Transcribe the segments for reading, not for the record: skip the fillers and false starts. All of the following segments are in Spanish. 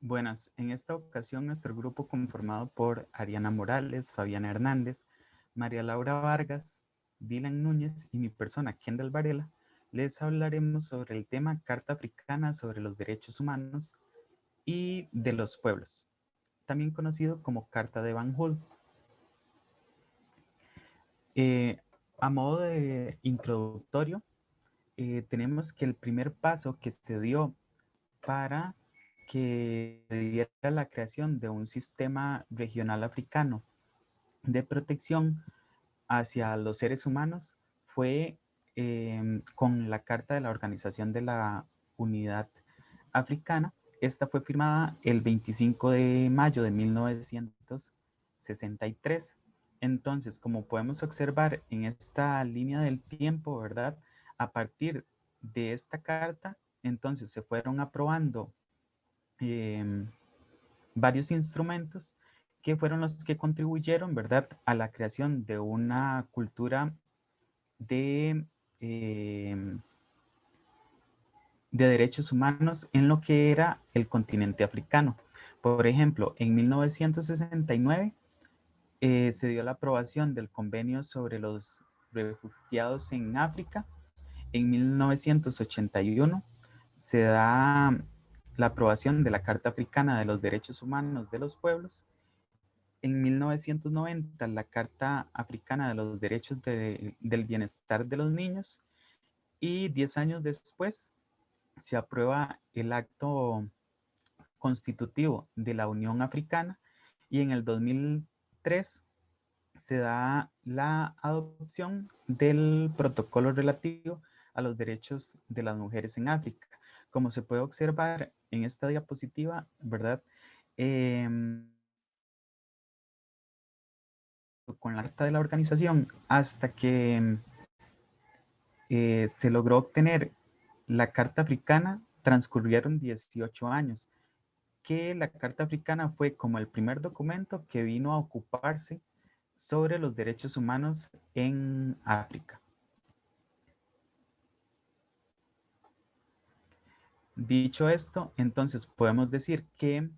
Buenas, en esta ocasión nuestro grupo conformado por Ariana Morales, Fabiana Hernández, María Laura Vargas, Dylan Núñez y mi persona, Kendall Varela, les hablaremos sobre el tema Carta Africana sobre los Derechos Humanos y de los Pueblos, también conocido como Carta de Banjul. A modo de introductorio, tenemos que el primer paso que se dio para que diera la creación de un sistema regional africano de protección hacia los seres humanos fue con la Carta de la Organización de la Unidad Africana. Esta fue firmada el 25 de mayo de 1963. Entonces, como podemos observar en esta línea del tiempo, ¿verdad? A partir de esta carta, entonces se fueron aprobando varios instrumentos que fueron los que contribuyeron, ¿verdad?, a la creación de una cultura de, eh, de derechos humanos en lo que era el continente africano. Por ejemplo, en 1969 se dio la aprobación del convenio sobre los refugiados en África. En 1981 se da la aprobación de la Carta Africana de los Derechos Humanos de los Pueblos. En 1990, la Carta Africana de los Derechos del Bienestar de los Niños. Y 10 años después se aprueba el acto constitutivo de la Unión Africana. Y en el 2003 se da la adopción del protocolo relativo a los derechos de las mujeres en África. Como se puede observar en esta diapositiva, ¿verdad? Con la carta de la organización hasta que se logró obtener la Carta Africana, transcurrieron 18 años, que la Carta Africana fue como el primer documento que vino a ocuparse sobre los derechos humanos en África. Dicho esto, entonces podemos decir que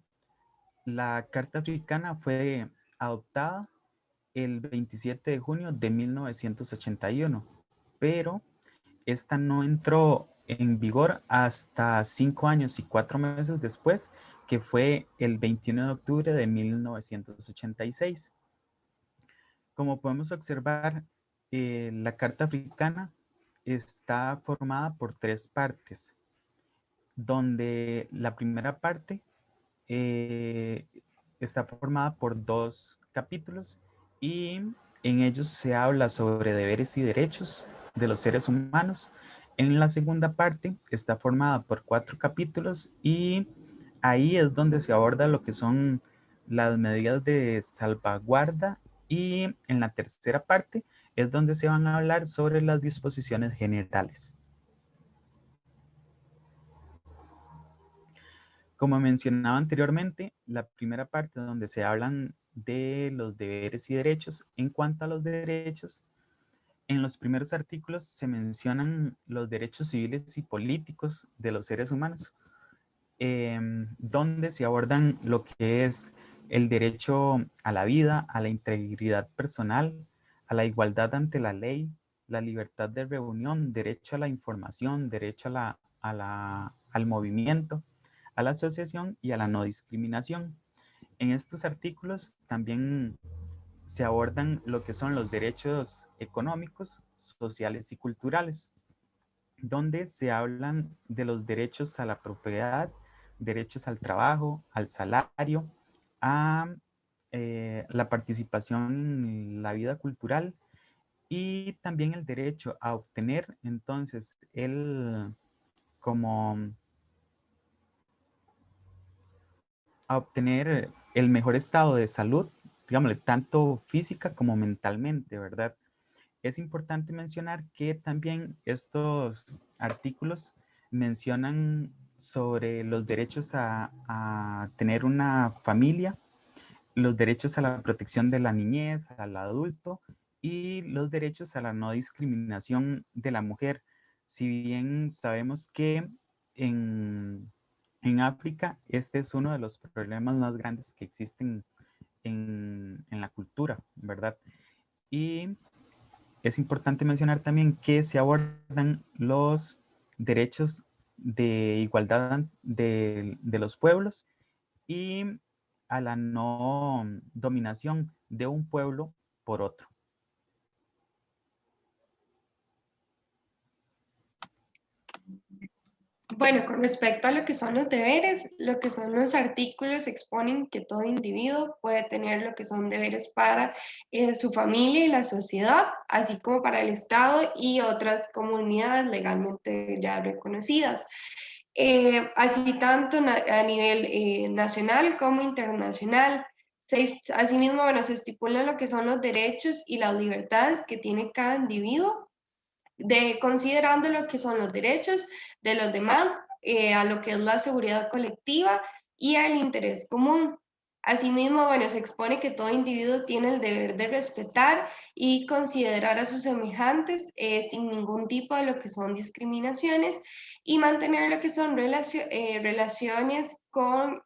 la Carta Africana fue adoptada el 27 de junio de 1981, pero esta no entró en vigor hasta 5 años y 4 meses después, que fue el 21 de octubre de 1986. Como podemos observar, la Carta Africana está formada por 3 partes, donde la primera parte eh, está formada por 2 capítulos y en ellos se habla sobre deberes y derechos de los seres humanos. En la segunda parte está formada por 4 capítulos y ahí es donde se aborda lo que son las medidas de salvaguarda, y en la tercera parte es donde se van a hablar sobre las disposiciones generales. Como mencionaba anteriormente, la primera parte donde se hablan de los deberes y derechos. En cuanto a los derechos, en los primeros artículos se mencionan los derechos civiles y políticos de los seres humanos, donde se abordan lo que es el derecho a la vida, a la integridad personal, a la igualdad ante la ley, la libertad de reunión, derecho a la información, derecho al movimiento, a la asociación y a la no discriminación. En estos artículos también se abordan lo que son los derechos económicos, sociales y culturales, donde se hablan de los derechos a la propiedad, derechos al trabajo, al salario, a la participación en la vida cultural y también el derecho a obtener entonces como a obtener el mejor estado de salud, digámosle, tanto física como mentalmente, ¿verdad? Es importante mencionar que también estos artículos mencionan sobre los derechos a tener una familia, los derechos a la protección de la niñez, al adulto y los derechos a la no discriminación de la mujer. Si bien sabemos que en En África, este es uno de los problemas más grandes que existen en la cultura, ¿verdad? Y es importante mencionar también que se abordan los derechos de igualdad de los pueblos y a la no dominación de un pueblo por otro. Bueno, con respecto a lo que son los deberes, lo que son los artículos exponen que todo individuo puede tener lo que son deberes para su familia y la sociedad, así como para el Estado y otras comunidades legalmente ya reconocidas. Así tanto a nivel nacional como internacional. Asimismo, bueno, se estipulan lo que son los derechos y las libertades que tiene cada individuo considerando lo que son los derechos de los demás, a lo que es la seguridad colectiva y al interés común. Asimismo, bueno, se expone que todo individuo tiene el deber de respetar y considerar a sus semejantes sin ningún tipo de lo que son discriminaciones y mantener lo que son relaciones con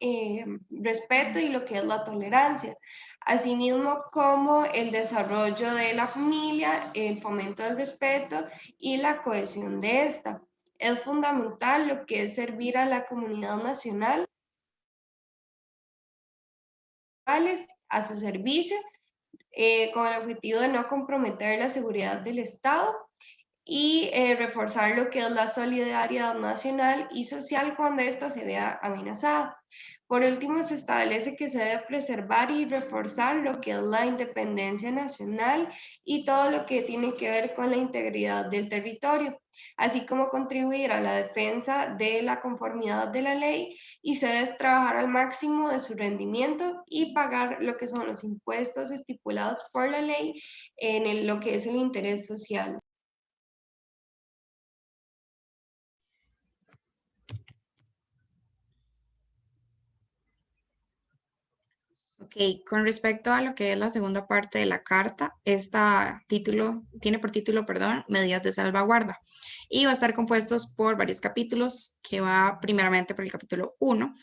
respeto y lo que es la tolerancia. Asimismo, como el desarrollo de la familia, el fomento del respeto y la cohesión de esta. Es fundamental lo que es servir a la comunidad nacional a su servicio con el objetivo de no comprometer la seguridad del Estado y reforzar lo que es la solidaridad nacional y social cuando ésta se vea amenazada. Por último, se establece que se debe preservar y reforzar lo que es la independencia nacional y todo lo que tiene que ver con la integridad del territorio, así como contribuir a la defensa de la conformidad de la ley y se debe trabajar al máximo de su rendimiento y pagar lo que son los impuestos estipulados por la ley en lo que es el interés social. Ok, con respecto a lo que es la segunda parte de la carta, tiene por título, perdón, medidas de salvaguarda y va a estar compuestos por varios capítulos que va primeramente por el capítulo 1.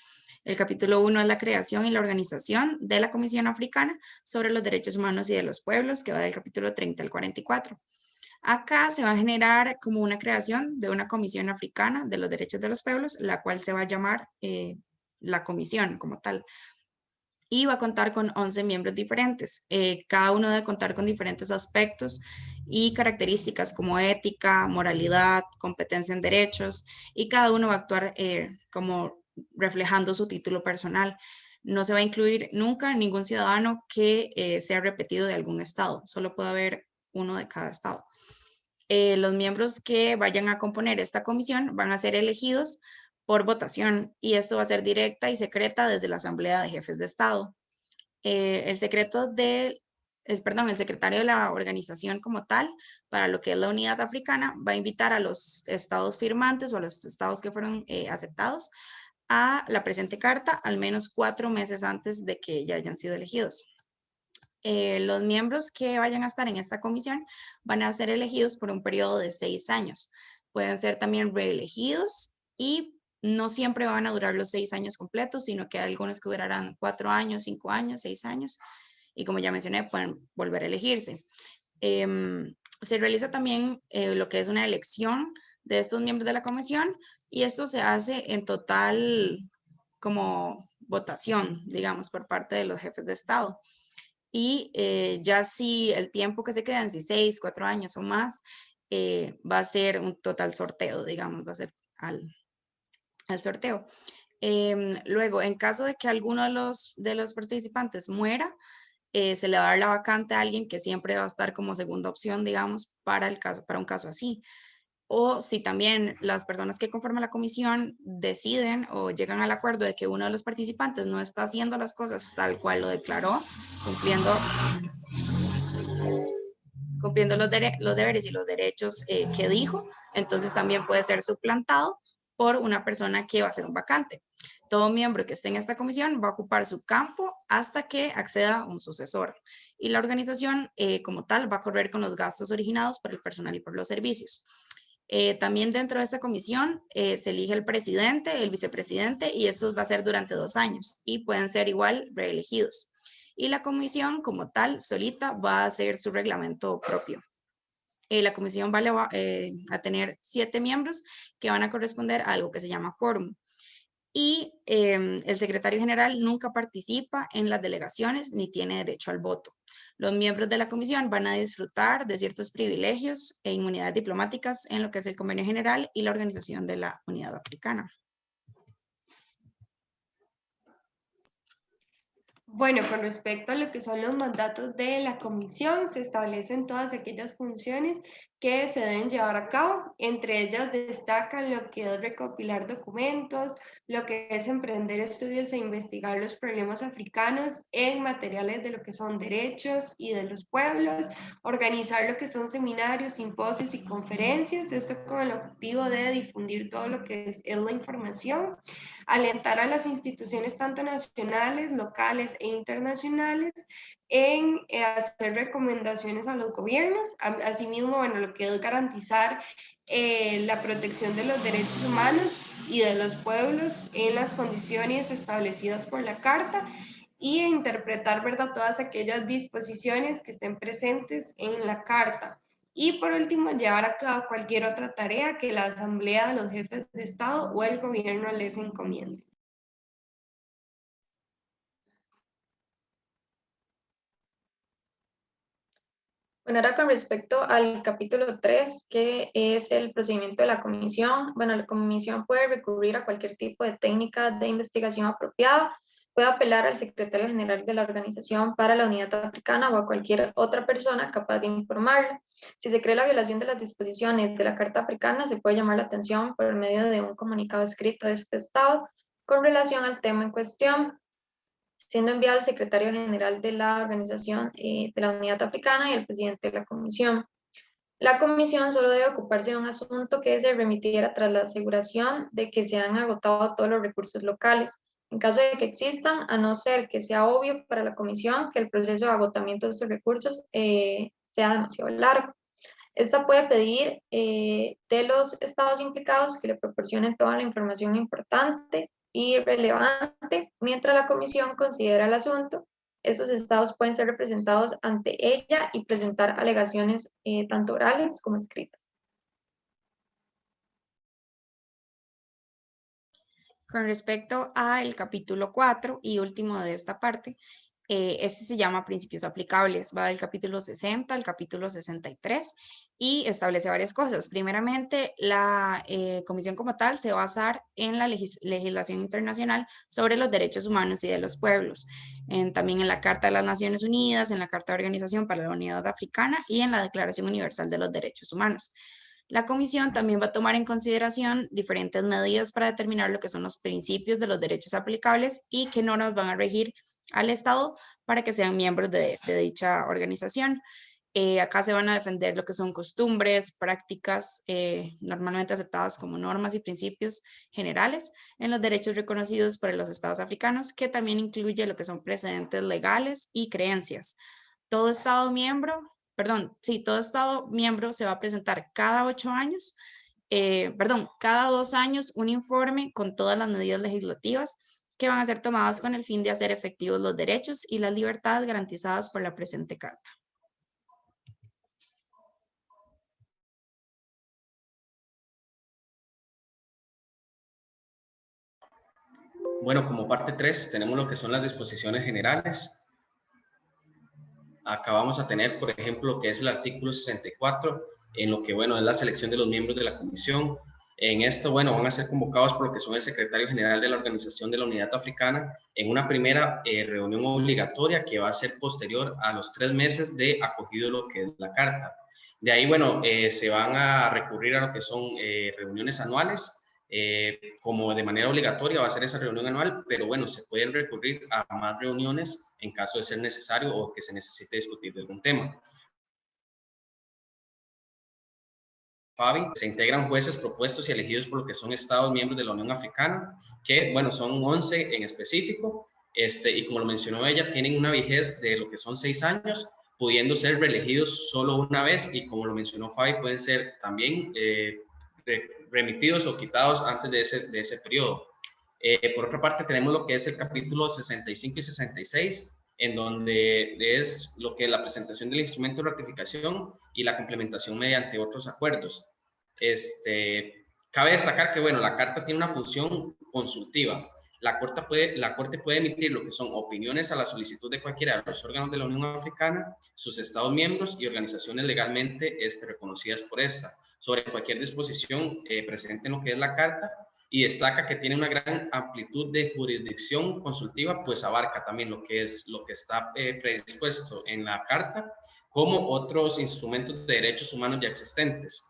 El capítulo 1 es la creación y la organización de la Comisión Africana sobre los Derechos Humanos y de los Pueblos, que va del capítulo 30 al 44. Acá se va a generar como una creación de una Comisión Africana de los Derechos de los Pueblos, la cual se va a llamar la comisión como tal. Y va a contar con 11 miembros diferentes. Cada uno debe contar con diferentes aspectos y características como ética, moralidad, competencia en derechos, y cada uno va a actuar como reflejando su título personal. No se va a incluir nunca ningún ciudadano que sea repetido de algún estado, solo puede haber uno de cada estado. Los miembros que vayan a componer esta comisión van a ser elegidos por votación y esto va a ser directa y secreta desde la Asamblea de Jefes de Estado. El secretario de la organización como tal, para lo que es la unidad africana, va a invitar a los estados firmantes o a los estados que fueron aceptados a la presente carta al menos 4 meses antes de que ya hayan sido elegidos. Los miembros que vayan a estar en esta comisión van a ser elegidos por un periodo de 6 años. Pueden ser también reelegidos y no siempre van a durar los 6 años completos, sino que hay algunos que durarán 4 años, 5 años, 6 años. Y como ya mencioné, pueden volver a elegirse. Se realiza también lo que es una elección de estos miembros de la comisión y esto se hace en total como votación, digamos, por parte de los jefes de Estado. Y ya si el tiempo que se quedan, si 6, 4 años o más, va a ser un total sorteo, digamos, va a ser al sorteo. Luego, en caso de que alguno de los participantes muera, se le va a dar la vacante a alguien que siempre va a estar como segunda opción, digamos, para un caso así. O si también las personas que conforman la comisión deciden o llegan al acuerdo de que uno de los participantes no está haciendo las cosas tal cual lo declaró, cumpliendo los deberes y los derechos que dijo, entonces también puede ser suplantado por una persona que va a ser un vacante. Todo miembro que esté en esta comisión va a ocupar su campo hasta que acceda un sucesor. Y la organización como tal va a correr con los gastos originados por el personal y por los servicios. También dentro de esta comisión se elige el presidente, el vicepresidente, y esto va a ser durante 2 años y pueden ser igual reelegidos. Y la comisión como tal, solita, va a hacer su reglamento propio. La comisión va a tener 7 miembros que van a corresponder a algo que se llama quórum. Y el secretario general nunca participa en las delegaciones ni tiene derecho al voto. Los miembros de la comisión van a disfrutar de ciertos privilegios e inmunidades diplomáticas en lo que es el Convenio General y la Organización de la Unidad Africana. Bueno, con respecto a lo que son los mandatos de la comisión, se establecen todas aquellas funciones que se deben llevar a cabo. Entre ellas destacan lo que es recopilar documentos, lo que es emprender estudios e investigar los problemas africanos en materiales de lo que son derechos y de los pueblos, organizar lo que son seminarios, simposios y conferencias, esto con el objetivo de difundir todo lo que es la información, alentar a las instituciones tanto nacionales, locales e internacionales en hacer recomendaciones a los gobiernos. Asimismo, bueno, lo que es garantizar la protección de los derechos humanos y de los pueblos en las condiciones establecidas por la Carta y interpretar, ¿verdad?, todas aquellas disposiciones que estén presentes en la Carta. Y por último, llevar a cabo cualquier otra tarea que la Asamblea de los Jefes de Estado o el gobierno les encomiende. Bueno, ahora con respecto al capítulo 3, que es el procedimiento de la comisión. Bueno, la comisión puede recurrir a cualquier tipo de técnica de investigación apropiada, puede apelar al secretario general de la Organización para la Unidad Africana o a cualquier otra persona capaz de informarle. Si se cree la violación de las disposiciones de la Carta Africana, se puede llamar la atención por medio de un comunicado escrito de este Estado con relación al tema en cuestión, siendo enviado al secretario general de la Organización de la Unidad Africana y al presidente de la comisión. La comisión solo debe ocuparse de un asunto que se remitiera tras la aseguración de que se han agotado todos los recursos locales. En caso de que existan, a no ser que sea obvio para la comisión que el proceso de agotamiento de estos recursos sea demasiado largo. Esta puede pedir de los estados implicados que le proporcionen toda la información importante y relevante mientras la comisión considera el asunto. Estos estados pueden ser representados ante ella y presentar alegaciones tanto orales como escritas. Con respecto al capítulo 4 y último de esta parte, este se llama principios aplicables, va del capítulo 60 al capítulo 63 y establece varias cosas. Primeramente, la comisión como tal se va a basar en la legislación internacional sobre los derechos humanos y de los pueblos, también en la Carta de las Naciones Unidas, en la Carta de Organización para la Unidad Africana y en la Declaración Universal de los Derechos Humanos. La comisión también va a tomar en consideración diferentes medidas para determinar lo que son los principios de los derechos aplicables y qué normas van a regir al Estado para que sean miembros de dicha organización. Acá se van a defender lo que son costumbres, prácticas normalmente aceptadas como normas y principios generales en los derechos reconocidos por los estados africanos, que también incluye lo que son precedentes legales y creencias. Todo Estado miembro se va a presentar cada 8 años, cada 2 años un informe con todas las medidas legislativas que van a ser tomadas con el fin de hacer efectivos los derechos y las libertades garantizadas por la presente Carta. Bueno, como parte 3 tenemos lo que son las disposiciones generales. Acá vamos a tener, por ejemplo, lo que es el artículo 64, en lo que, bueno, es la selección de los miembros de la comisión. En esto, bueno, van a ser convocados por lo que son el secretario general de la Organización de la Unidad Africana en una primera reunión obligatoria que va a ser posterior a los 3 meses de acogido lo que es la Carta. De ahí, bueno, se van a recurrir a lo que son reuniones anuales. Como de manera obligatoria va a ser esa reunión anual, pero bueno, se pueden recurrir a más reuniones en caso de ser necesario o que se necesite discutir de algún tema. FABI, se integran jueces propuestos y elegidos por lo que son estados miembros de la Unión Africana, que bueno, son 11 en específico, y como lo mencionó ella, tienen una vejez de lo que son 6 años, pudiendo ser reelegidos solo una vez, y como lo mencionó Fabi, pueden ser también remitidos o quitados antes de ese periodo. Por otra parte, tenemos lo que es el capítulo 65 y 66, en donde es lo que es la presentación del instrumento de ratificación y la complementación mediante otros acuerdos. Cabe destacar que, bueno, la Carta tiene una función consultiva. La Corte puede emitir lo que son opiniones a la solicitud de cualquiera de los órganos de la Unión Africana, sus Estados miembros y organizaciones legalmente reconocidas por esta, sobre cualquier disposición presente en lo que es la Carta, y destaca que tiene una gran amplitud de jurisdicción consultiva, pues abarca también lo que está predispuesto en la Carta, como otros instrumentos de derechos humanos ya existentes.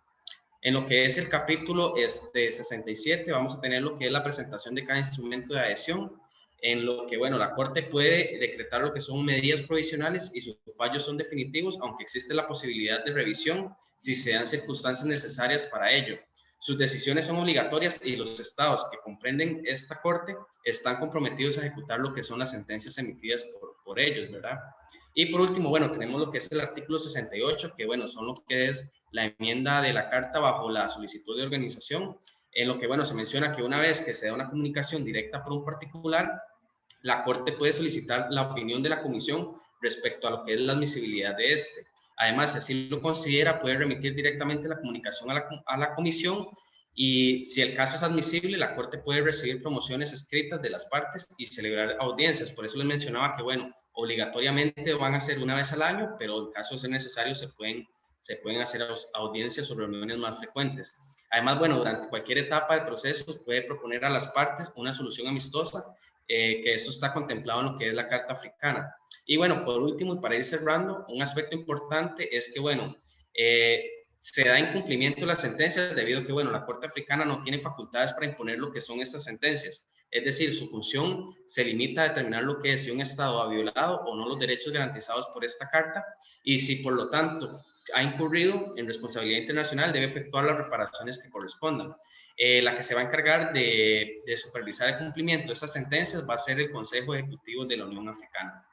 En lo que es el capítulo 67, vamos a tener lo que es la presentación de cada instrumento de adhesión, en lo que, bueno, la Corte puede decretar lo que son medidas provisionales y sus fallos son definitivos, aunque existe la posibilidad de revisión si se dan circunstancias necesarias para ello. Sus decisiones son obligatorias y los estados que comprenden esta Corte están comprometidos a ejecutar lo que son las sentencias emitidas por ellos, ¿verdad? Y por último, bueno, tenemos lo que es el artículo 68, que, bueno, son lo que es la enmienda de la Carta bajo la solicitud de organización, en lo que, bueno, se menciona que una vez que se da una comunicación directa por un particular, la Corte puede solicitar la opinión de la Comisión respecto a lo que es la admisibilidad de este. Además, si así lo considera, puede remitir directamente la comunicación a la Comisión, y si el caso es admisible, la Corte puede recibir promociones escritas de las partes y celebrar audiencias. Por eso les mencionaba que, bueno, obligatoriamente van a ser una vez al año, pero en caso de ser necesario se pueden hacer audiencias o reuniones más frecuentes. Además, bueno, durante cualquier etapa del proceso puede proponer a las partes una solución amistosa, que eso está contemplado en lo que es la Carta Africana. Y bueno, por último, y para ir cerrando, un aspecto importante es que, bueno, se da incumplimiento de las sentencias debido a que, bueno, la Corte Africana no tiene facultades para imponer lo que son estas sentencias. Es decir, su función se limita a determinar lo que es si un Estado ha violado o no los derechos garantizados por esta Carta, y si por lo tanto ha incurrido en responsabilidad internacional, debe efectuar las reparaciones que correspondan. La que se va a encargar de supervisar el cumplimiento de estas sentencias va a ser el Consejo Ejecutivo de la Unión Africana.